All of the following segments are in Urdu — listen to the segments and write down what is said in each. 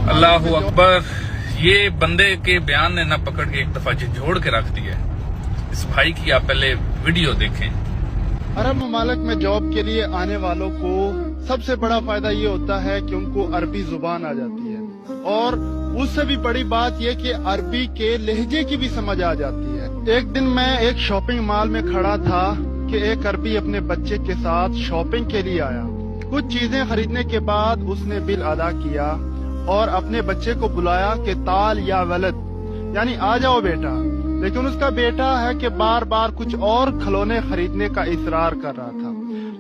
اللہ اکبر. یہ بندے کے بیان نے نہ پکڑ کے ایک دفعہ جھنجھوڑ کے رکھ دیا ہے. اس بھائی کی آپ پہلے ویڈیو دیکھیں. عرب ممالک میں جاب کے لیے آنے والوں کو سب سے بڑا فائدہ یہ ہوتا ہے کہ ان کو عربی زبان آ جاتی ہے، اور اس سے بھی بڑی بات یہ کہ عربی کے لہجے کی بھی سمجھ آ جاتی ہے. ایک دن میں ایک شاپنگ مال میں کھڑا تھا کہ ایک عربی اپنے بچے کے ساتھ شاپنگ کے لیے آیا. کچھ چیزیں خریدنے کے بعد اس نے بل ادا کیا اور اپنے بچے کو بلایا کہ تال یا ولد، یعنی آ جاؤ بیٹا. لیکن اس کا بیٹا ہے کہ بار بار کچھ اور کھلونے خریدنے کا اصرار کر رہا تھا،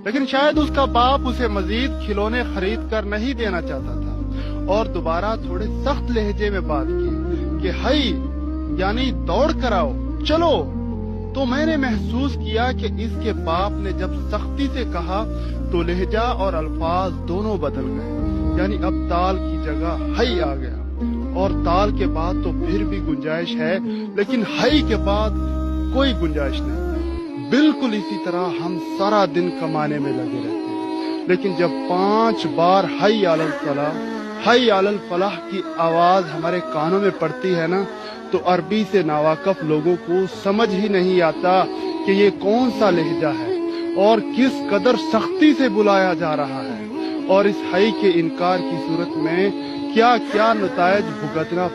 لیکن شاید اس کا باپ اسے مزید کھلونے خرید کر نہیں دینا چاہتا تھا، اور دوبارہ تھوڑے سخت لہجے میں بات کی کہ ہائی یعنی دوڑ کر آؤ، چلو. تو میں نے محسوس کیا کہ اس کے باپ نے جب سختی سے کہا تو لہجہ اور الفاظ دونوں بدل گئے. یعنی اب تال کی جگہ ہائی آ گیا، اور تال کے بعد تو پھر بھی گنجائش ہے، لیکن ہائی کے بعد کوئی گنجائش نہیں. بالکل اسی طرح ہم سارا دن کمانے میں لگے رہتے ہیں، لیکن جب 5 بار حی علی الصلاح، حی علی الفلاح کی آواز ہمارے کانوں میں پڑتی ہے نا، تو عربی سے ناواقف لوگوں کو سمجھ ہی نہیں آتا کہ یہ کون سا لہجہ ہے اور کس قدر سختی سے بلایا جا رہا ہے، اور اس حی کے انکار کی صورت میں کیا کیا نتائج بھگتنا